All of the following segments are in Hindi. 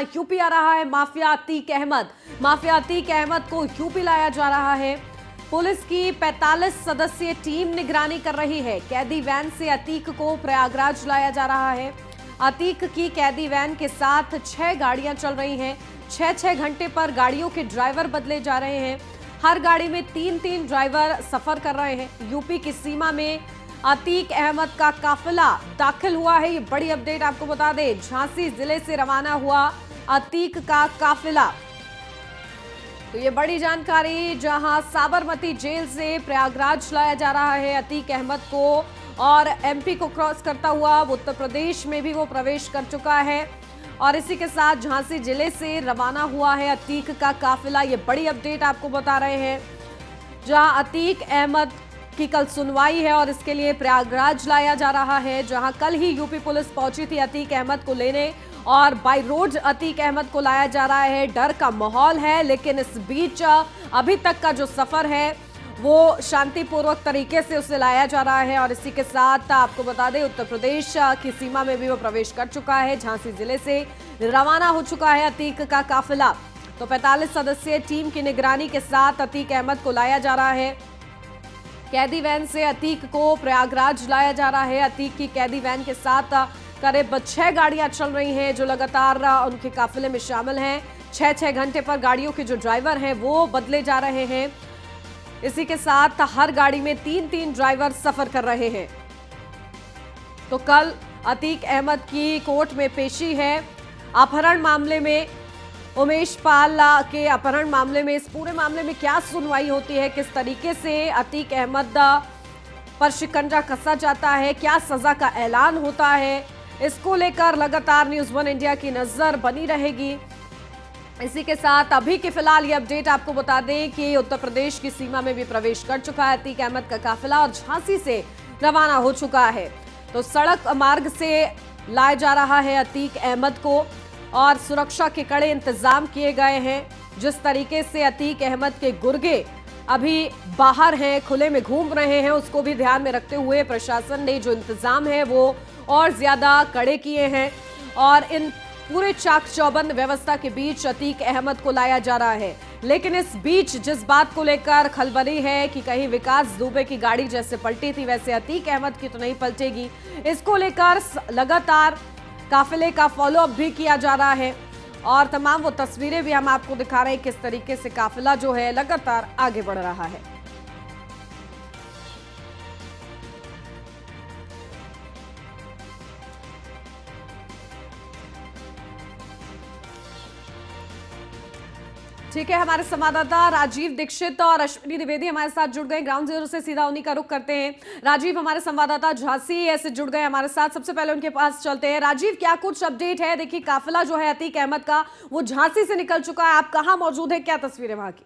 जहां यूपी आ रहा है माफिया अतीक अहमद। माफिया अतीक अहमद को यूपी लाया जा रहा है। पुलिस की 45 सदस्यीय टीम निगरानी कर रही है। कैदी वैन से अतीक को प्रयागराज लाया जा रहा है। अतीक की कैदी वैन के साथ 6 गाड़ियां चल रही हैं। 6-6 घंटे पर गाड़ियों के ड्राइवर बदले जा रहे हैं। हर गाड़ी में 3-3 ड्राइवर सफर कर रहे हैं। यूपी की सीमा में अतीक अहमद का काफिला दाखिल हुआ है। ये बड़ी अपडेट आपको बता दें, झांसी जिले से रवाना हुआ अतीक का काफिला। तो ये बड़ी जानकारी, जहां साबरमती जेल से प्रयागराज लाया जा रहा है अतीक अहमद को, और एमपी को क्रॉस करता हुआ उत्तर प्रदेश में भी वो प्रवेश कर चुका है। और इसी के साथ झांसी जिले से रवाना हुआ है अतीक का काफिला। ये बड़ी अपडेट आपको बता रहे हैं, जहां अतीक अहमद की कल सुनवाई है और इसके लिए प्रयागराज लाया जा रहा है, जहां कल ही यूपी पुलिस पहुंची थी अतीक अहमद को लेने, और बाय रोड अतीक अहमद को लाया जा रहा है। डर का माहौल है, लेकिन इस बीच अभी तक का जो सफर है वो शांतिपूर्वक तरीके से उसे लाया जा रहा है। और इसी के साथ आपको बता दें, उत्तर प्रदेश की सीमा में भी वो प्रवेश कर चुका है। झांसी जिले से रवाना हो चुका है अतीक का काफिला। तो 45 सदस्यीय टीम की निगरानी के साथ अतीक अहमद को लाया जा रहा है। कैदी वैन से अतीक को प्रयागराज लाया जा रहा है। अतीक की कैदी वैन के साथ करीब 6 गाड़ियां चल रही हैं, जो लगातार उनके काफिले में शामिल हैं। 6-6 घंटे पर गाड़ियों के जो ड्राइवर हैं वो बदले जा रहे हैं। इसी के साथ हर गाड़ी में 3-3 ड्राइवर सफर कर रहे हैं। तो कल अतीक अहमद की कोर्ट में पेशी है। अपहरण मामले में, उमेश पाल के अपहरण मामले में, इस पूरे मामले में क्या सुनवाई होती है, किस तरीके से अतीक अहमद पर शिकंजा कसा जाता है, क्या सजा का ऐलान होता है, इसको लेकर लगातार न्यूज़1 इंडिया की नजर बनी रहेगी। इसी के साथ अभी के फिलहाल ये अपडेट आपको बता दें कि उत्तर प्रदेश की सीमा में भी प्रवेश कर चुका है अतीक अहमद का काफिला और झांसी से रवाना हो चुका है। तो सड़क मार्ग से लाया जा रहा है अतीक अहमद को, और सुरक्षा के कड़े इंतजाम किए गए हैं। जिस तरीके से अतीक अहमद के गुर्गे अभी बाहर हैं, खुले में घूम रहे हैं, उसको भी ध्यान में रखते हुए प्रशासन ने जो इंतजाम है वो और ज्यादा कड़े किए हैं। और इन पूरे चाक चौबंद व्यवस्था के बीच अतीक अहमद को लाया जा रहा है। लेकिन इस बीच जिस बात को लेकर खलबली है कि कहीं विकास दुबे की गाड़ी जैसे पलटी थी, वैसे अतीक अहमद की तो नहीं पलटेगी, इसको लेकर लगातार काफिले का फॉलोअप भी किया जा रहा है। और तमाम वो तस्वीरें भी हम आपको दिखा रहे हैं किस तरीके से काफिला जो है लगातार आगे बढ़ रहा है। ठीक है, हमारे संवाददाता राजीव दीक्षित और अश्विनी द्विवेदी हमारे साथ जुड़ गए ग्राउंड जीरो से। सीधा उन्हीं का रुख करते हैं। राजीव, हमारे संवाददाता झांसी से जुड़ गए हमारे साथ। सबसे पहले उनके पास चलते हैं। राजीव, क्या कुछ अपडेट है? देखिए, काफिला जो है अतीक अहमद का वो झांसी से निकल चुका है। आप कहाँ मौजूद है, क्या तस्वीरें वहां की?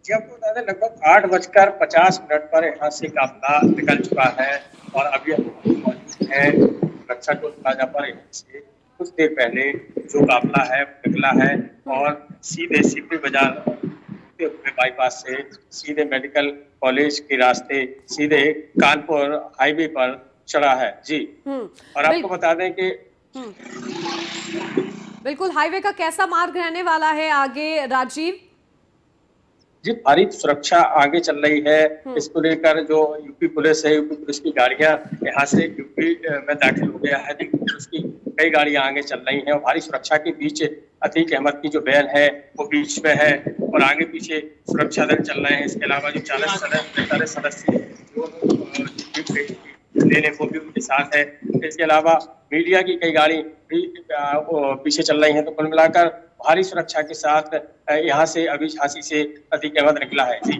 जी, आपको बता दें लगभग 8:50 पर यहाँ से काफिला निकल चुका है और अभी हम मौजूद है रक्षा टोल प्लाजा पर। यहाँ से कुछ देर पहले जो काफिला है निकला है और सीधे सीपी बाजार होते हुए बाईपास से सीधे मेडिकल कॉलेज के रास्ते सीधे कानपुर हाईवे पर चढ़ा है। जी, और आपको बता दें कि बिल्कुल हाईवे का कैसा मार्ग रहने वाला है आगे, राजीव? जी, भारी सुरक्षा आगे चल रही है। इसको लेकर जो यूपी पुलिस है, यूपी पुलिस की गाड़ियां यहाँ से यूपी में दाखिल हो गया है। पुलिस की कई गाड़ियां आगे चल रही हैं और भारी सुरक्षा के बीच अतीक अहमद की जो वैन है वो बीच में है और आगे पीछे सुरक्षा दल चल रहे हैं। इसके अलावा जो 40 सदस्य लेने को भी उनके साथ है। इसके अलावा मीडिया की कई गाड़ी भी पीछे चल रही हैं। तो कुल मिलाकर भारी सुरक्षा के साथ यहाँ से अभी झांसी से अतीक अहमद निकला है। जी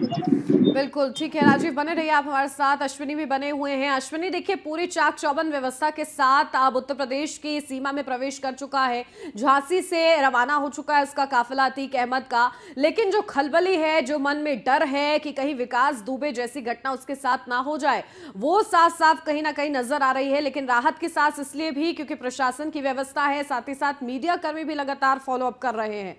बिल्कुल ठीक है राजीव, बने रहिए आप हमारे साथ। अश्विनी भी बने हुए हैं। अश्विनी, देखिए, पूरी चाक चौबंद व्यवस्था के साथ अब उत्तर प्रदेश की सीमा में प्रवेश कर चुका है। झांसी से रवाना हो चुका है उसका काफिला अतीक अहमद का। लेकिन जो खलबली है, जो मन में डर है कि कहीं विकास दुबे जैसी घटना उसके साथ ना हो जाए, वो साफ साफ कहीं ना कहीं नजर आ रही है। लेकिन राहत की सांस इसलिए भी क्योंकि प्रशासन की व्यवस्था है, साथ ही साथ मीडिया कर्मी भी लगातार फॉलोअप कर रहे हैं।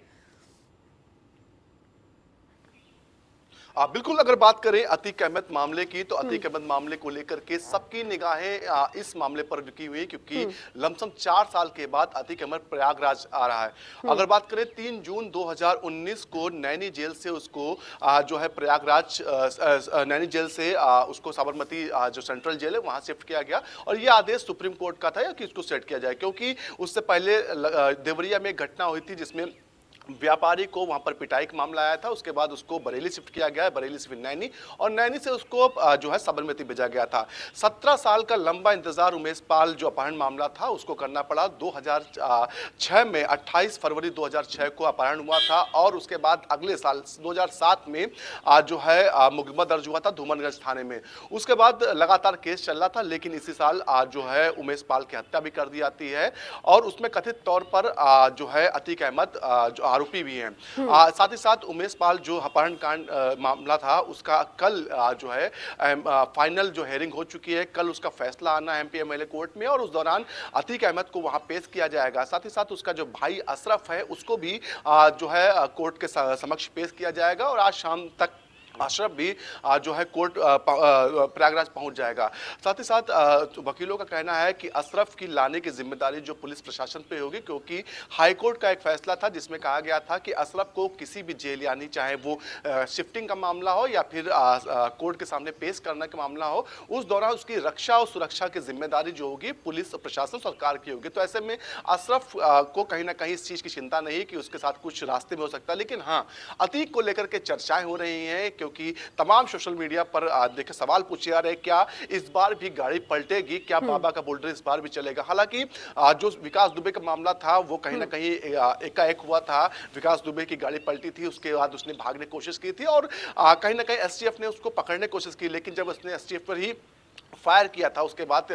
बिल्कुल, अगर बात करें अतीक अहमद मामले की, तो अतीक अहमद मामले को लेकर के सबकी निगाहें इस मामले पर रुकी हुई है, क्योंकि लमसम 4 साल के बाद अतीक अहमद प्रयागराज आ रहा है। अगर बात करें 3 जून 2019 को नैनी जेल से उसको जो है प्रयागराज नैनी जेल से उसको साबरमती जो सेंट्रल जेल है वहां शिफ्ट किया गया, और ये आदेश सुप्रीम कोर्ट का था कि इसको सेट किया जाए, क्योंकि उससे पहले देवरिया में घटना हुई थी जिसमें व्यापारी को वहां पर पिटाई का मामला आया था। उसके बाद उसको बरेली शिफ्ट किया गया, बरेली से फिर नैनी, और नैनी से उसको जो है साबरमती भेजा गया था। 17 साल का लंबा इंतजार उमेश पाल जो अपहरण मामला था उसको करना पड़ा। 2006 में 28 फरवरी 2006 को अपहरण हुआ था, और उसके बाद अगले साल 2007 में जो है मुकदमा दर्ज हुआ था धूमनगंज थाने में। उसके बाद लगातार केस चल रहा था, लेकिन इसी साल जो है उमेश पाल की हत्या भी कर दी जाती है, और उसमें कथित तौर पर जो है अतीक अहमद जो आरोपी भी हैं। साथ ही साथ उमेश पाल जो अपहरण कांड मामला था उसका कल जो है फाइनल जो हेयरिंग हो चुकी है, कल उसका फैसला आना है एमपी एमएलए कोर्ट में, और उस दौरान अतीक अहमद को वहां पेश किया जाएगा। साथ ही साथ उसका जो भाई अशरफ है उसको भी जो है कोर्ट के समक्ष पेश किया जाएगा, और आज शाम तक अशरफ भी जो है कोर्ट प्रयागराज पहुंच जाएगा। साथ ही साथ वकीलों का कहना है कि अशरफ की लाने की जिम्मेदारी जो पुलिस प्रशासन पे होगी, क्योंकि हाईकोर्ट का एक फैसला था जिसमें कहा गया था कि अशरफ को किसी भी जेल, यानी चाहे वो शिफ्टिंग का मामला हो या फिर कोर्ट के सामने पेश करने का मामला हो, उस दौरान उसकी रक्षा और सुरक्षा की जिम्मेदारी जो होगी पुलिस प्रशासन सरकार की होगी। तो ऐसे में अशरफ को कहीं ना कहीं इस चीज की चिंता नहीं कि उसके साथ कुछ रास्ते में हो सकता है। लेकिन हाँ, अतीक को लेकर के चर्चाएं हो रही हैं, क्योंकि तमाम सोशल मीडिया पर देखिए सवाल पूछे जा रहे हैं, क्या इस बार भी गाड़ी पलटेगी, क्या बाबा का बोल्डर इस बार भी चलेगा। हालांकि जो विकास दुबे का मामला था वो कहीं ना कहीं एकाएक हुआ था। विकास दुबे की गाड़ी पलटी थी, उसके बाद उसने भागने की कोशिश की थी, और कहीं ना कहीं एसटीएफ ने उसको पकड़ने की कोशिश की, लेकिन जब उसने एसटीएफ पर ही फायर किया था उसके बाद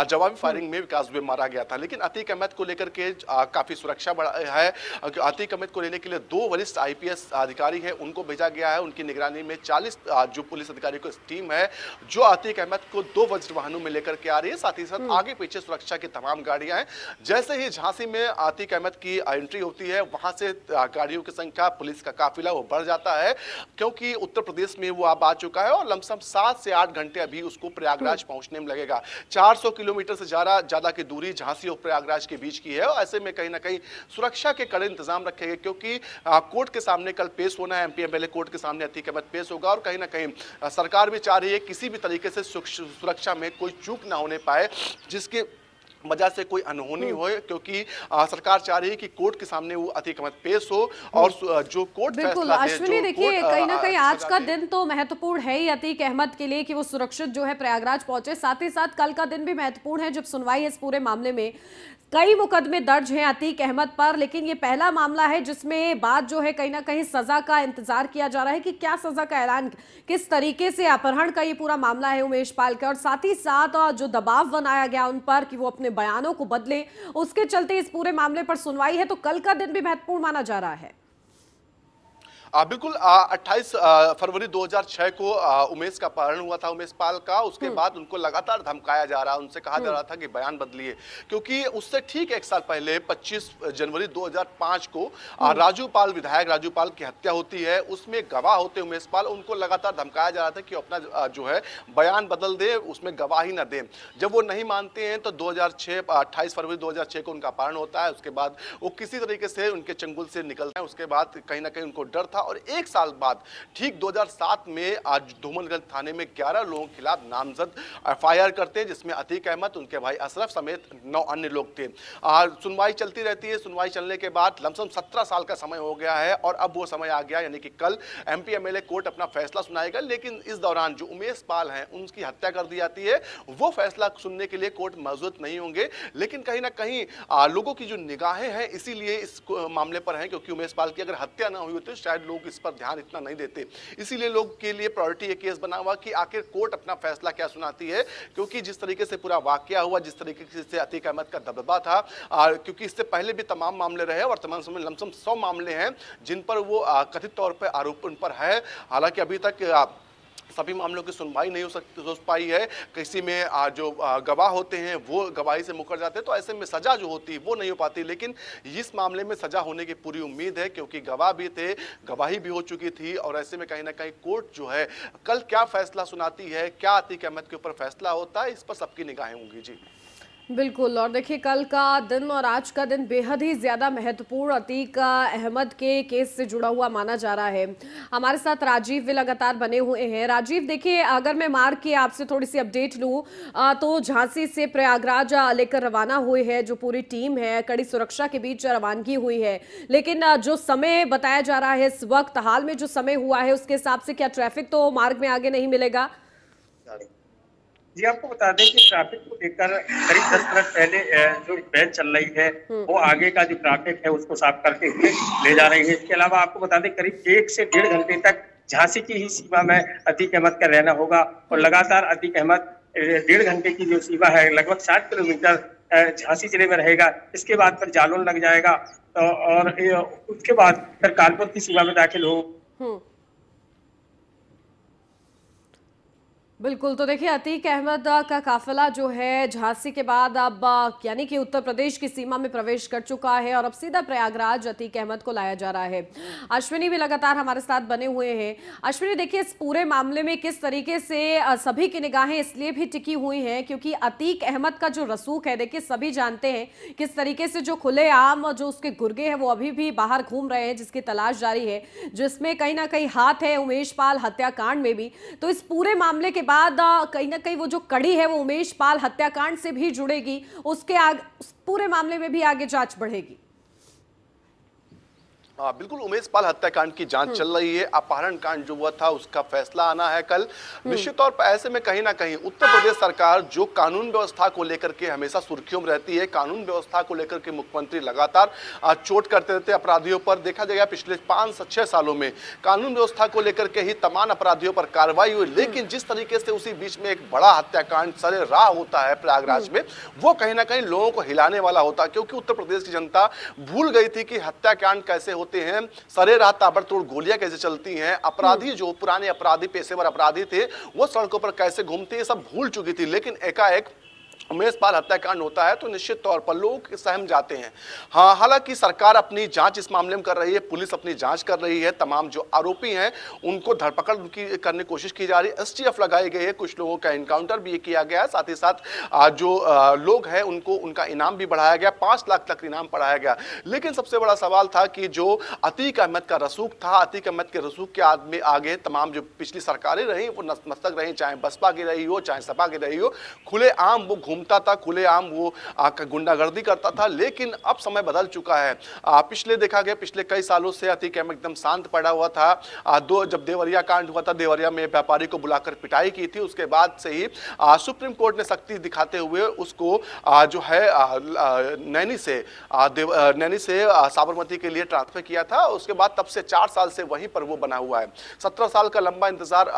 जवाबी फायरिंग में विकास दुबे मारा गया था। लेकिन अतीक अहमद को लेकर के काफी सुरक्षा बढ़ा है। अतीक अहमद को लेने के लिए 2 वरिष्ठ आईपीएस अधिकारी हैं, उनको भेजा गया है। उनकी निगरानी में 40 जो पुलिस अधिकारी की टीम है जो अतीक अहमद को 2 वज्र वाहनों में लेकर के आ रही है। साथ ही साथ आगे पीछे सुरक्षा की तमाम गाड़ियां हैं। जैसे ही झांसी में अतीक अहमद की एंट्री होती है, वहां से गाड़ियों की संख्या, पुलिस का काफिला वो बढ़ जाता है, क्योंकि उत्तर प्रदेश में वो अब आ चुका है, और लमसम 7 से 8 घंटे अभी उसको प्रयागराज पहुंचने में लगेगा। 400 किलोमीटर से ज्यादा की दूरी झांसी और प्रयागराज के बीच की है, और ऐसे में कहीं ना कहीं सुरक्षा के कड़े इंतजाम रखे गए, क्योंकि कोर्ट के सामने कल पेश होना है, एमपी एमएलए कोर्ट के सामने अतीक अहमद पेश होगा, और कहीं ना कहीं सरकार भी चाह रही है किसी भी तरीके से सुरक्षा में कोई चूक ना होने पाए, जिसके वजह से कोई अनहोनी हो, क्योंकि सरकार चाह रही है कि कोर्ट के सामने वो अतीक अहमद पेश हो, और जो कोर्ट बिल्कुल अश्विनी, देखिए कहीं ना कहीं आज का दिन तो महत्वपूर्ण है ही अतीक अहमद के लिए कि वो सुरक्षित जो है प्रयागराज पहुंचे। साथ ही साथ कल का दिन भी महत्वपूर्ण है जब सुनवाई है इस पूरे मामले में। कई मुकदमे दर्ज हैं अतीक अहमद पर, लेकिन ये पहला मामला है जिसमें बात जो है कहीं ना कहीं सजा का इंतजार किया जा रहा है कि क्या सजा का ऐलान, किस तरीके से अपहरण का ये पूरा मामला है उमेश पाल का, और साथ ही साथ जो दबाव बनाया गया उन पर कि वो अपने बयानों को बदले, उसके चलते इस पूरे मामले पर सुनवाई है। तो कल का दिन भी महत्वपूर्ण माना जा रहा है। बिल्कुल 28 फरवरी 2006 को उमेश का अपहरण हुआ था, उमेश पाल का। उसके बाद उनको लगातार धमकाया जा रहा, उनसे कहा जा रहा था कि बयान बदलिए, क्योंकि उससे ठीक 1 साल पहले 25 जनवरी 2005 को राजू पाल, विधायक राजू पाल की हत्या होती है। उसमें गवाह होते उमेश पाल, उनको लगातार धमकाया जा रहा था कि अपना जो है बयान बदल दे, उसमें गवाही न दे। जब वो नहीं मानते हैं तो 28 फरवरी 2006 को उनका अपहरण होता है। उसके बाद वो किसी तरीके से उनके चंगुल से निकलते हैं। उसके बाद कहीं ना कहीं उनको डर था, और 1 साल बाद ठीक 2007 में आज धूमनगंज थाने में 11 लोगों के खिलाफ नामजद एफआईआर करते हैं, जिसमें अतीक अहमद, उनके भाई अशरफ समेत 9 अन्य लोग थे। सुनवाई चलती रहती है। सुनवाई चलने के बाद लमसम 17 साल का समय हो गया है, और अब वो समय आ गया, यानी कि कल एमपी एमएलए कोर्ट अपना फैसला सुनाएगा। लेकिन इस दौरान जो उमेश पाल हैं उनकी हत्या कर दी जाती है, वो फैसला सुनने के लिए कोर्ट मौजूद नहीं होंगे। लेकिन कहीं ना कहीं लोगों की जो निगाहें हैं इसीलिए इस मामले पर हैं, क्योंकि उमेश पाल की अगर हत्या ना हुई होती तो शायद लोग इस पर ध्यान इतना नहीं देते। इसीलिए लोग के लिए प्रायोरिटी ये केस बना हुआ कि आखिर कोर्ट अपना फैसला क्या सुनाती है, क्योंकि जिस तरीके से पूरा वाकया हुआ, जिस तरीके से अतीक अहमद का दबदबा था, क्योंकि इससे पहले भी तमाम मामले रहे, वर्तमान समय लमसम 100 मामले हैं जिन पर वो कथित तौर पर आरोप उन पर है। हालांकि अभी तक सभी मामलों की सुनवाई नहीं हो पाई है। किसी में जो गवाह होते हैं वो गवाही से मुकर जाते हैं, तो ऐसे में सजा जो होती है वो नहीं हो पाती। लेकिन इस मामले में सजा होने की पूरी उम्मीद है, क्योंकि गवाह भी थे, गवाही भी हो चुकी थी, और ऐसे में कहीं ना कहीं कोर्ट जो है कल क्या फैसला सुनाती है, क्या अतीक अहमद के ऊपर फैसला होता है, इस पर सबकी निगाहें होंगी। जी बिल्कुल। और देखिए, कल का दिन और आज का दिन बेहद ही ज्यादा महत्वपूर्ण अतीक अहमद के केस से जुड़ा हुआ माना जा रहा है। हमारे साथ राजीव भी लगातार बने हुए हैं। राजीव, देखिए, अगर मैं मार्ग की आपसे थोड़ी सी अपडेट लूं तो झांसी से प्रयागराज लेकर रवाना हुए हैं जो पूरी टीम है, कड़ी सुरक्षा के बीच रवानगी हुई है। लेकिन जो समय बताया जा रहा है इस वक्त हाल में जो समय हुआ है उसके हिसाब से क्या ट्रैफिक तो मार्ग में आगे नहीं मिलेगा? जी, आपको बता दें कि ट्रैफिक को लेकर करीब 10 मिनट पहले जो बहस चल रही है वो आगे का जो ट्रैफिक है उसको साफ करते हुए ले जा रही है। इसके अलावा आपको बता दें करीब 1 से 1.5 घंटे तक झांसी की ही सीमा में अतीक अहमद का रहना होगा, और लगातार अतीक अहमद 1.5 घंटे की जो सीमा है लगभग 60 किलोमीटर झांसी जिले में रहेगा। इसके बाद फिर जालौन लग जाएगा, तो और उसके बाद फिर कानपुर की सीमा में दाखिल हो। बिल्कुल। तो देखिए, अतीक अहमद का काफिला जो है झांसी के बाद अब यानी कि उत्तर प्रदेश की सीमा में प्रवेश कर चुका है और अब सीधा प्रयागराज अतीक अहमद को लाया जा रहा है। अश्विनी भी लगातार हमारे साथ बने हुए हैं। अश्विनी, देखिए, इस पूरे मामले में किस तरीके से सभी की निगाहें इसलिए भी टिकी हुई हैं क्योंकि अतीक अहमद का जो रसूख है, देखिए, सभी जानते हैं किस तरीके से जो खुलेआम जो उसके गुर्गे हैं वो अभी भी बाहर घूम रहे हैं, जिसकी तलाश जारी है, जिसमें कहीं ना कहीं हाथ है उमेश पाल हत्याकांड में भी। तो इस पूरे मामले के बाद कहीं ना कहीं वो जो कड़ी है वो उमेश पाल हत्याकांड से भी जुड़ेगी, उसके उस पूरे मामले में भी आगे जांच बढ़ेगी। बिल्कुल, उमेश पाल हत्याकांड की जांच चल रही है। अपहरण कांड जो हुआ था उसका फैसला आना है कल। निश्चित तौर पर ऐसे में कहीं ना कहीं उत्तर प्रदेश सरकार जो कानून व्यवस्था को लेकर के हमेशा सुर्खियों में रहती है, कानून व्यवस्था को लेकर के मुख्यमंत्री लगातार चोट करते रहते हैं अपराधियों पर। देखा जाएगा पिछले 5 से 6 सालों में कानून व्यवस्था को लेकर के ही तमाम अपराधियों पर कार्रवाई हुई, लेकिन जिस तरीके से उसी बीच में एक बड़ा हत्याकांड सरे राह होता है प्रयागराज में, वो कहीं ना कहीं लोगों को हिलाने वाला होता है, क्योंकि उत्तर प्रदेश की जनता भूल गई थी कि हत्याकांड कैसे होते हैं, सरे राह ताबड़तोड़ गोलियां कैसे चलती हैं, अपराधी जो पुराने अपराधी पेशेवर अपराधी थे वो सड़कों पर कैसे घूमते हैं, सब भूल चुकी थी। लेकिन एकाएक उमेश पाल हत्याकांड होता है तो निश्चित तौर पर लोग सहम जाते हैं। हाँ, हालांकि सरकार अपनी जांच इस मामले में कर रही है, पुलिस अपनी जांच कर रही है, तमाम जो आरोपी हैं उनको धरपकड़ की करने की कोशिश की जा रही है, एसटीएफ लगाई गई है, कुछ लोगों का एनकाउंटर भी किया गया है, साथ ही साथ जो लोग हैं उनको उनका इनाम भी बढ़ाया गया, 5 लाख तक इनाम बढ़ाया गया। लेकिन सबसे बड़ा सवाल था कि जो अतीक अहमद का रसूख था, अतीक अहमद के रसूख के आगे तमाम जो पिछली सरकारें रही वो नतमस्तक रही, चाहे बसपा की रही हो चाहे सपा की रही हो, खुलेआम वो घूमता था, खुलेआम वो गुंडागर्दी करता था। लेकिन अब समय बदल चुका है। पिछले देखा गया पिछले कई सालों से अतीक अहमद एकदम शांत पड़ा हुआ था। जब देवरिया कांड हुआ था, देवरिया में व्यापारी को बुलाकर पिटाई की थी, उसके बाद से ही सुप्रीम कोर्ट ने सख्ती दिखाते हुए उसको जो है नैनी से साबरमती के लिए ट्रांसफर किया था। उसके बाद तब से 4 साल से वहीं पर वो बना हुआ है। 17 साल का लंबा इंतजार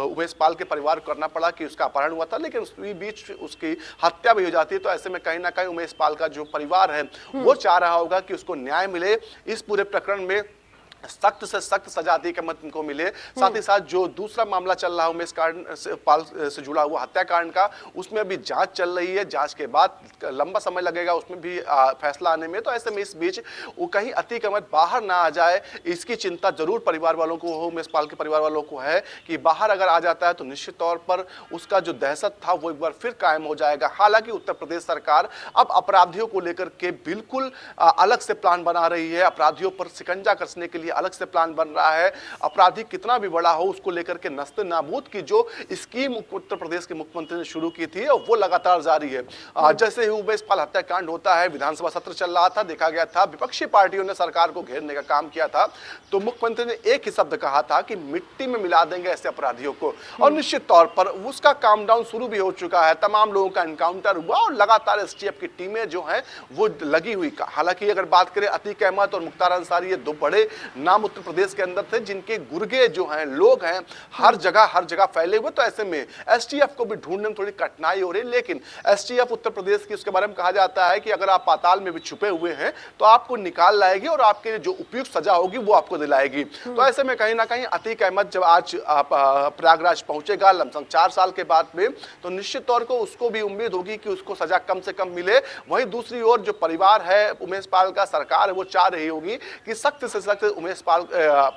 उमेश पाल के परिवार को करना पड़ा कि उसका अपहरण हुआ था, लेकिन उस बीच उसकी हत्या भी हो जाती है। तो ऐसे में कहीं ना कहीं उमेश पाल का जो परिवार है वो चाह रहा होगा कि उसको न्याय मिले, इस पूरे प्रकरण में सख्त से सख्त सजा अतीक अहमद को मिले। साथ ही साथ जो दूसरा मामला चल रहा है उमेश पाल से जुड़ा हुआ हत्याकांड का, उसमें अभी जांच चल रही है, जांच के बाद लंबा समय लगेगा उसमें भी फैसला आने में। तो ऐसे में इस बीच वो कहीं अतीक अहमद बाहर ना आ जाए, इसकी चिंता जरूर परिवार वालों को हो, उमेश पाल के परिवार वालों को है कि बाहर अगर आ जाता है तो निश्चित तौर पर उसका जो दहशत था वो एक बार फिर कायम हो जाएगा। हालांकि उत्तर प्रदेश सरकार अब अपराधियों को लेकर के बिल्कुल अलग से प्लान बना रही है, अपराधियों पर शिकंजा कसने के लिए अलग से प्लान बन रहा है। अपराधी कितना भी बड़ा हो उसको लेकर के नस्ते नाबूद की जो स्कीम उत्तर प्रदेश के मुख्यमंत्री ने शुरू की थी वो लगातार जारी है। जैसे ही उमेश पाल हत्याकांड होता है, विधानसभा सत्र चल रहा था, देखा गया था विपक्षी पार्टियों ने सरकार को घेरने का काम किया था, तो मुख्यमंत्री ने एक ही शब्द कहा था कि मिट्टी में मिला देंगे ऐसे अपराधियों को। और निश्चित तौर पर उसका काम डाउन शुरू भी हो चुका है, तमाम लोगों का एनकाउंटर हुआ और लगातार एसटीएफ की टीमें जो हैं वो लगी हुई। हालांकि अगर बात करें अतीक अहमद और मुख्तार अंसारी, ये 2 बड़े नाम उत्तर प्रदेश के अंदर थे, जिनके गुर्गे जो हैं, लोग हैं हर जगह फैले हुए। तो ऐसे में एसटीएफ को भी ढूंढने में थोड़ी कठिनाई हो रही है। लेकिन एसटीएफ उत्तर प्रदेश की, उसके बारे में कहा जाता है कि अगर आप पाताल में भी छुपे हुए हैं तो आपको निकाल लाएगी और आपके जो उपयुक्त सजा होगी वो आपको दिलाएगी। तो ऐसे में कहीं ना कहीं अतीक अहमद जब आज प्रयागराज पहुंचेगा लमसम 4 साल के बाद में, तो निश्चित तौर को उसको भी उम्मीद होगी कि उसको सजा कम से कम मिले। वहीं दूसरी ओर जो परिवार है उमेश पाल का, सरकार है, वो चाह रही होगी कि सख्त से सख्त उमेश पाल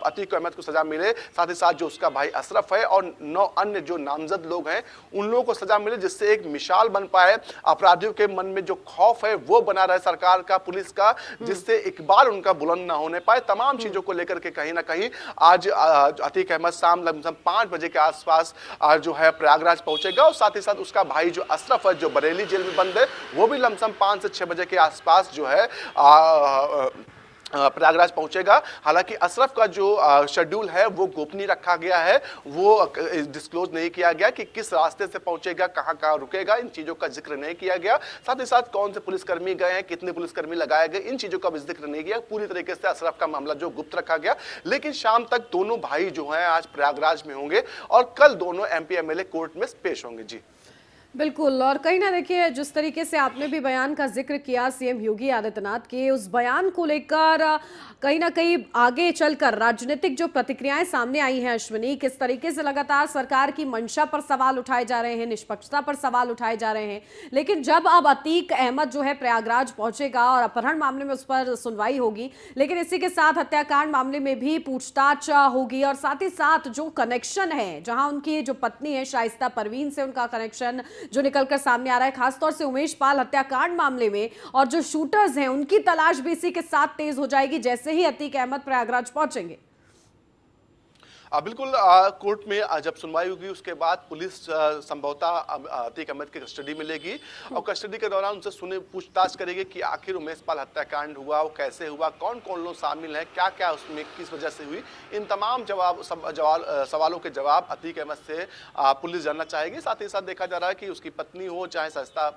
अतीक अहमद को सजा मिले, साथ ही साथ जो उसका भाई अशरफ है और 9 अन्य जो नामजद लोग हैं उन लोगों को सजा मिले, जिससे एक मिसाल बन पाए, अपराधियों के मन में जो खौफ है वो बना रहे सरकार का, पुलिस का, जिससे इकबाल उनका बुलंद ना होने पाए। तमाम चीजों को लेकर के कहीं ना कहीं आज अतीक अहमद शाम लगभग 5 बजे के आसपास जो है प्रयागराज पहुंचेगा और साथ ही साथ उसका भाई जो अशरफ है, जो बरेली जेल में बंद है, वो भी लमसम 5 से 6 बजे के आसपास जो है प्रयागराज पहुंचेगा। हालांकि अशरफ का जो शेड्यूल है वो गोपनीय रखा गया है, वो डिस्क्लोज नहीं किया गया कि किस रास्ते से पहुंचेगा, कहां रुकेगा, इन चीजों का जिक्र नहीं किया गया। साथ ही साथ कौन से पुलिसकर्मी गए हैं, कितने पुलिसकर्मी लगाए गए, इन चीजों का भी जिक्र नहीं किया। पूरी तरीके से अशरफ का मामला जो गुप्त रखा गया। लेकिन शाम तक दोनों भाई जो हैं आज प्रयागराज में होंगे और कल दोनों एमपी एमएलए कोर्ट में पेश होंगे। जी बिल्कुल। और कहीं ना देखिए, जिस तरीके से आपने भी बयान का जिक्र किया सीएम योगी आदित्यनाथ के, उस बयान को लेकर कहीं ना कहीं आगे चलकर राजनीतिक जो प्रतिक्रियाएं सामने आई हैं अश्विनी, किस तरीके से लगातार सरकार की मंशा पर सवाल उठाए जा रहे हैं, निष्पक्षता पर सवाल उठाए जा रहे हैं। लेकिन जब अब अतीक अहमद जो है प्रयागराज पहुंचेगा और अपहरण मामले में उस पर सुनवाई होगी, लेकिन इसी के साथ हत्याकांड मामले में भी पूछताछ होगी और साथ ही साथ जो कनेक्शन है, जहां उनकी जो पत्नी है शाइस्ता परवीन से उनका कनेक्शन जो निकलकर सामने आ रहा है, खासतौर से उमेश पाल हत्याकांड मामले में, और जो शूटर्स हैं उनकी तलाश भी इसी के साथ तेज हो जाएगी जैसे ही अतीक अहमद प्रयागराज पहुंचेंगे। बिल्कुल। कोर्ट में जब सुनवाई होगी उसके बाद पुलिस संभवतः अतीक अहमद की कस्टडी में लेगी और कस्टडी के दौरान उनसे पूछताछ करेगी कि आखिर उमेश पाल हत्याकांड हुआ, वो कैसे हुआ, कौन कौन लोग शामिल हैं, क्या क्या उसमें किस वजह से हुई। इन तमाम सवालों के जवाब अतीक अहमद से पुलिस जानना चाहेगी। साथ ही साथ देखा जा रहा है कि उसकी पत्नी हो, चाहे शाइस्ता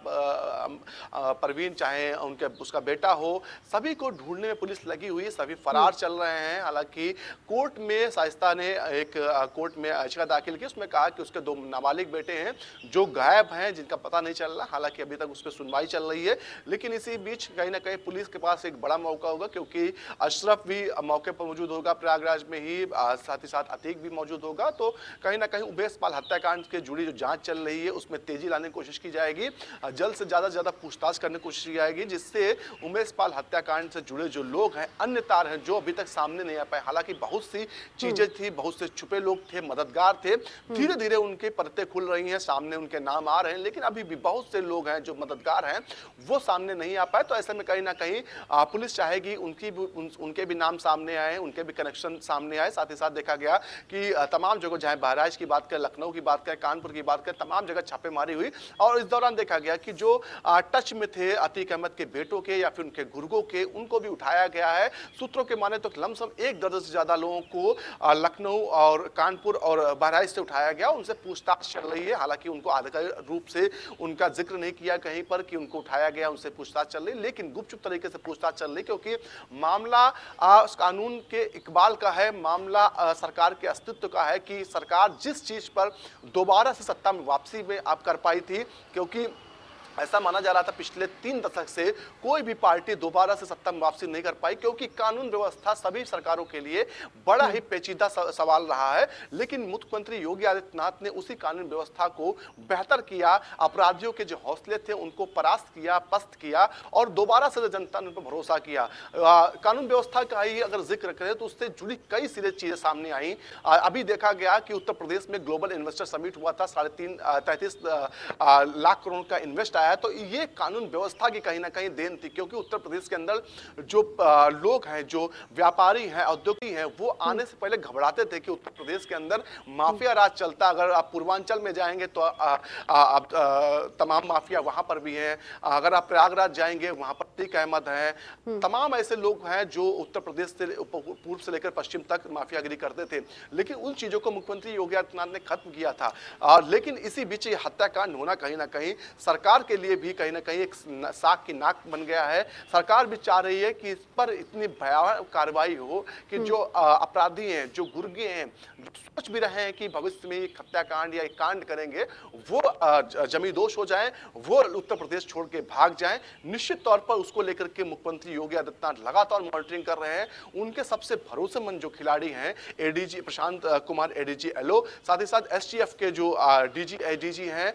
परवीन, चाहे उसका बेटा हो, सभी को ढूंढने में पुलिस लगी हुई है, सभी फरार चल रहे हैं। हालांकि कोर्ट में शाइस्ता ने एक कोर्ट में याचिका दाखिल की, उसमें कहा कि उसके 2 नाबालिग बेटे हैं जो गायब हैं, जिनका पता नहीं चल रहा। हालांकि अभी तक उस पर सुनवाई चल रही है, लेकिन इसी बीच कहीं ना कहीं पुलिस के पास एक बड़ा मौका होगा, क्योंकि अशरफ भी मौके पर मौजूद होगा प्रयागराज में ही, साथ ही साथ अतीक भी मौजूद होगा। तो कहीं ना कहीं उमेश पाल हत्याकांड के जुड़ी जो जांच चल रही है उसमें तेजी लाने की कोशिश की जाएगी, जल्द से ज्यादा पूछताछ करने की कोशिश की जाएगी, जिससे उमेश पाल हत्याकांड से जुड़े जो लोग हैं, अन्य तार हैं जो अभी तक सामने नहीं आ पाए। हालांकि बहुत सी चीजें थी, बहुत से छुपे लोग थे, मददगार थे, धीरे धीरे उनके परतें खुल रही हैं, सामने उनके नाम आ रहे हैं, लेकिन अभी भी बहुत से लोग हैं जो मददगार हैं वो सामने नहीं आ पाए। तो ऐसे में कहीं ना कहीं पुलिस चाहेगी उनके भी नाम सामने आए, उनके भी कनेक्शन सामने आए। साथ ही साथ देखा गया कि तमाम जगह, चाहे बहराइच की बात करें, लखनऊ की बात करें, कानपुर की बात करें, तमाम जगह छापेमारी हुई और इस दौरान देखा गया कि जो टच में थे अतीक अहमद के बेटों के या फिर उनके गुर्गों के, उनको भी उठाया गया है। सूत्रों के माने तो लमसम 1 दर्जन से ज्यादा लोगों को लखनऊ और कानपुर और बहराइच से उठाया गया, उनसे पूछताछ चल रही है। हालांकि उनको आधिकारिक रूप से उनका जिक्र नहीं किया कहीं पर कि उनको उठाया गया, उनसे पूछताछ चल रही, लेकिन गुपचुप तरीके से पूछताछ चल रही, क्योंकि मामला कानून के इकबाल का है, मामला सरकार के अस्तित्व का है कि सरकार जिस चीज पर दोबारा से सत्ता में वापसी में आप कर पाई थी, क्योंकि ऐसा माना जा रहा था पिछले 3 दशक से कोई भी पार्टी दोबारा से सत्ता में वापसी नहीं कर पाई, क्योंकि कानून व्यवस्था सभी सरकारों के लिए बड़ा ही पेचीदा सवाल रहा है। लेकिन मुख्यमंत्री योगी आदित्यनाथ ने उसी कानून व्यवस्था को बेहतर किया, अपराधियों के जो हौसले थे उनको परास्त किया, पस्त किया और दोबारा से जनता ने उन पर भरोसा किया। कानून व्यवस्था का ही अगर जिक्र करें तो उससे जुड़ी कई सारी चीजें सामने आई। अभी देखा गया कि उत्तर प्रदेश में ग्लोबल इन्वेस्टर समिट हुआ था, 33 लाख करोड़ का इन्वेस्ट है। तो ये कानून व्यवस्था की कहीं ना कहीं देन थी, क्योंकि उत्तर प्रदेश के अंदर जो लोग हैं, जो व्यापारी हैं, औद्योगिक हैं, वो आने से पहले घबराते थे कि उत्तर प्रदेश के अंदर माफिया राज चलता। अगर आप पूर्वांचल में जाएंगे तो तमाम माफिया वहां पर भी हैं, अगर आप प्रयागराज जाएंगे वहां पर अतीक अहमद है, तमाम ऐसे लोग हैं जो उत्तर प्रदेश से पूर्व से लेकर पश्चिम तक माफियागिरी करते थे। लेकिन उन चीजों को मुख्यमंत्री योगी आदित्यनाथ ने खत्म किया था। लेकिन इसी बीच ये हत्याकांड होना कहीं ना कहीं सरकार के के लिए भी कहीं ना कहीं एक साख की नाक बन गया है। सरकार भी चाह रही है कि इस पर इतनी भयावह कार्रवाई हो कि जो अपराधी हैं, जो गुर्गे हैं, सोच भी रहे हैं कि भविष्य में एक हत्याकांड या एक कांड करेंगे, वो जमींदोज हो जाएं, वो उत्तर प्रदेश छोड़ के भाग जाएं। निश्चित तौर पर उसको लेकर के मुख्यमंत्री योगी आदित्यनाथ लगातार मॉनिटरिंग कर रहे हैं। उनके सबसे भरोसेमंद जो खिलाड़ी हैं, ADG Prashant Kumar, ADG LO, साथ ही साथ एसटीएफ के जो डीजी हैं,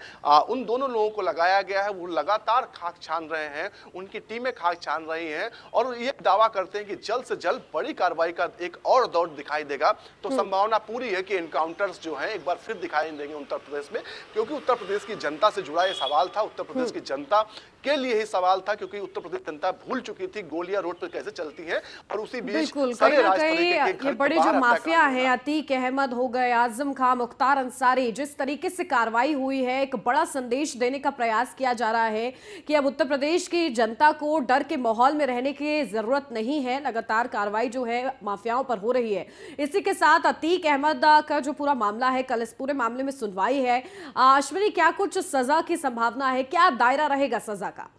उन दोनों लोगों को लगाया गया है। वो लगातार खाक छान रहे हैं, उनकी टीमें खाक छान रही हैं और ये दावा करते हैं कि जल्द से जल्द बड़ी कार्रवाई का एक और दौर दिखाई देगा। तो संभावना पूरी है कि एनकाउंटर्स जो हैं एक बार फिर दिखाई देंगे उत्तर प्रदेश में, क्योंकि उत्तर प्रदेश की जनता से जुड़ा ये सवाल था। उत्तर प्रदेश की जनता के लिए ही सवाल था, क्योंकि उत्तर प्रदेश जनता भूल चुकी थी गोलियां रोड पर कैसे चलती हैं और उसी बीच बिल्कुल कहीं ना कहीं ये बड़े जो माफिया है, अतीक अहमद हो गए, आजम खां, मुख्तार अंसारी, जिस तरीके से कार्रवाई हुई है, एक बड़ा संदेश देने का प्रयास किया जा रहा है कि अब उत्तर प्रदेश की जनता को डर के माहौल में रहने की जरूरत नहीं है। लगातार कार्रवाई जो है माफियाओं पर हो रही है। इसी के साथ अतीक अहमद का जो पूरा मामला है, कल इस पूरे मामले में सुनवाई है। अश्विनी, क्या कुछ सजा की संभावना है, क्या दायरा रहेगा सजा का?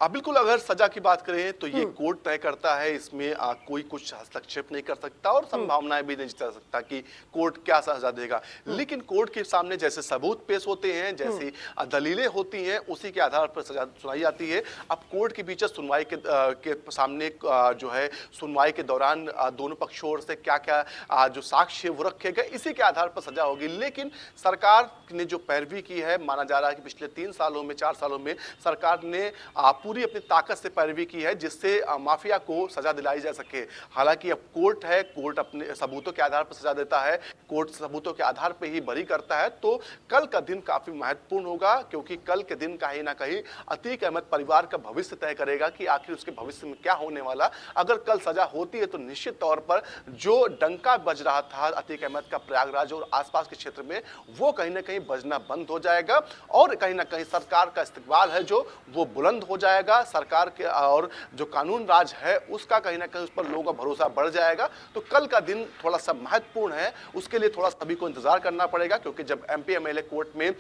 बिल्कुल, अगर सजा की बात करें तो ये कोर्ट तय करता है, इसमें कोई कुछ हस्तक्षेप नहीं कर सकता और संभावनाएं भी नहीं जता सकता कि कोर्ट क्या सजा देगा। लेकिन कोर्ट के सामने जैसे सबूत पेश होते हैं, जैसी दलीलें होती हैं, उसी के आधार पर सजा सुनाई जाती है। अब कोर्ट के बीच सुनवाई के सामने जो है, सुनवाई के दौरान दोनों पक्षों से क्या क्या जो साक्ष्य वो रखे गए, इसी के आधार पर सजा होगी। लेकिन सरकार ने जो पैरवी की है, माना जा रहा है कि पिछले 3 सालों में, 4 सालों में सरकार ने पूरी अपनी ताकत से पैरवी की है, जिससे माफिया को सजा दिलाई जा सके। हालांकि अब कोर्ट है, कोर्ट अपने सबूतों के आधार पर सजा देता है, कोर्ट सबूतों के आधार पर ही बरी करता है। तो कल का दिन काफी महत्वपूर्ण होगा, क्योंकि कल के दिन कहीं ना कहीं अतीक अहमद परिवार का भविष्य तय करेगा कि आखिर उसके भविष्य में क्या होने वाला। अगर कल सजा होती है तो निश्चित तौर पर जो डंका बज रहा था अतीक अहमद का प्रयागराज और आसपास के क्षेत्र में, वो कहीं ना कहीं बजना बंद हो जाएगा और कहीं ना कहीं सरकार का इस्तेमाल है जो वो बुलंद हो जाएगा। सरकार के और जो कानून राज है उसका कहीं ना कहीं उस पर लोगों का भरोसा बढ़ जाएगा। तो कल का दिन थोड़ा सा महत्वपूर्ण है, उसके लिए थोड़ा सभी को इंतजार करना पड़ेगा, क्योंकि जब एमपी एमएलए कोर्ट में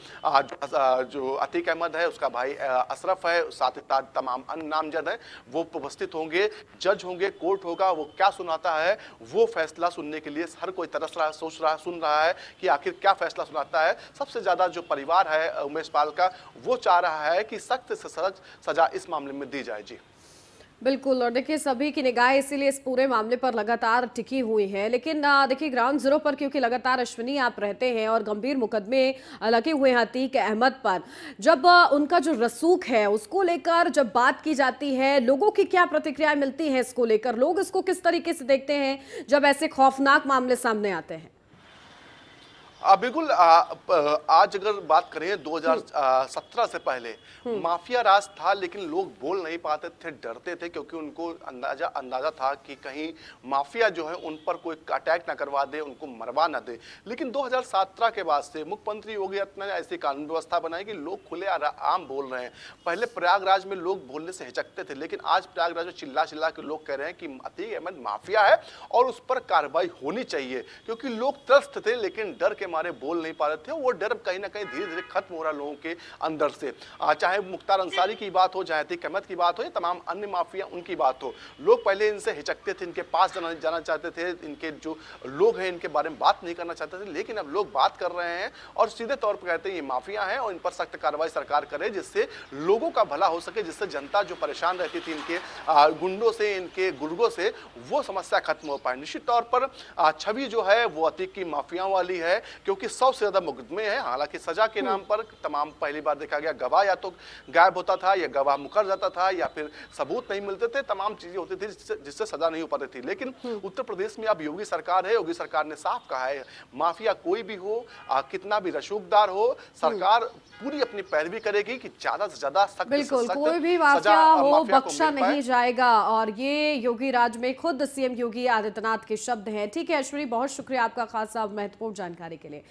जो अतीक अहमद है, उसका भाई अशरफ है, साथ ही साथ तमाम अन्य नामजद हैं, वो उपस्थित होंगे, जज होंगे, कोर्ट होगा, वो क्या सुनाता है वो फैसला सुनने के लिए हर कोई तरस रहा है, सोच रहा, सुन रहा है कि आखिर क्या फैसला सुनाता है। सबसे ज्यादा जो परिवार है उमेश पाल का, वो चाह रहा है कि सख्त से सख्त सजा इस मामले में दी जाए। जी बिल्कुल, और देखिए सभी की निगाहें इसीलिए इस पूरे मामले पर लगातार टिकी हुई है। लेकिन देखिए ग्राउंड जीरो पर क्योंकि लगातार अश्विनी आप रहते हैं और गंभीर मुकदमे लगे हुए हैं अतीक अहमद पर, जब उनका जो रसूख है उसको लेकर जब बात की जाती है, लोगों की क्या प्रतिक्रियाएं मिलती हैं इसको लेकर, लोग इसको किस तरीके से देखते हैं जब ऐसे खौफनाक मामले सामने आते हैं? बिल्कुल, आज अगर बात करें 2017 से पहले माफिया राज था, लेकिन लोग बोल नहीं पाते थे, डरते थे, क्योंकि उनको अंदाजा था कि कहीं माफिया जो है उन पर कोई अटैक ना करवा दे, उनको मरवा ना दे। लेकिन 2017 के बाद से मुख्यमंत्री योगी आदित्यनाथ ने ऐसी कानून व्यवस्था बनाई कि लोग खुले आम बोल रहे हैं। पहले प्रयागराज में लोग बोलने से हिचकते थे, लेकिन आज प्रयागराज में चिल्ला चिल्ला के लोग कह रहे हैं कि अतीक अहमद माफिया है और उस पर कार्रवाई होनी चाहिए, क्योंकि लोग त्रस्त थे लेकिन डर के मारे बोल नहीं पा रहे थे। वो डर कहीं ना कहीं धीरे धीरे खत्म हो रहा लोगों के अंदर से। चाहे मुख्तार अंसारी की बात हो, चाहे अतीक अहमद की बात हो, या तमाम अन्य माफिया उनकी बात हो, लोग पहले इनसे हिचकते थे, इनके पास जाना चाहते थे, इनके जो लोग हैं इनके बारे में बात नहीं करना चाहते थे। लेकिन अब लोग बात कर रहे हैं और सीधे तौर पर कहते हैं ये माफिया है और इन पर सख्त कार्रवाई सरकार करे, जिससे लोगों का भला हो सके, जिससे जनता जो परेशान रहती थी इनके गुंडों से, इनके गुर्गों से, वो समस्या खत्म हो पाए। निश्चित तौर पर छवि जो है वो अतीक की माफियाओं वाली है, क्योंकि 100 से ज्यादा मुकदमे हैं। हालांकि सजा के नाम पर तमाम पहली बार देखा गया गवाह या तो गायब होता था, या गवाह मुकर जाता था, या फिर सबूत नहीं मिलते थे, तमाम चीजें होती थी जिससे सजा नहीं हो पाती थी। लेकिन उत्तर प्रदेश में अब योगी सरकार है, योगी सरकार ने साफ कहा है माफिया कोई भी हो, कितना भी रसूखदार हो, सरकार पूरी अपनी पैरवी करेगी कि ज्यादा से ज्यादा सख्त बिल्कुल कोई भी माफिया हो बख्शा नहीं जाएगा। और ये योगी राज में खुद सीएम योगी आदित्यनाथ के शब्द हैं। ठीक है अश्विनी, बहुत शुक्रिया आपका खासा महत्वपूर्ण जानकारी के लिए।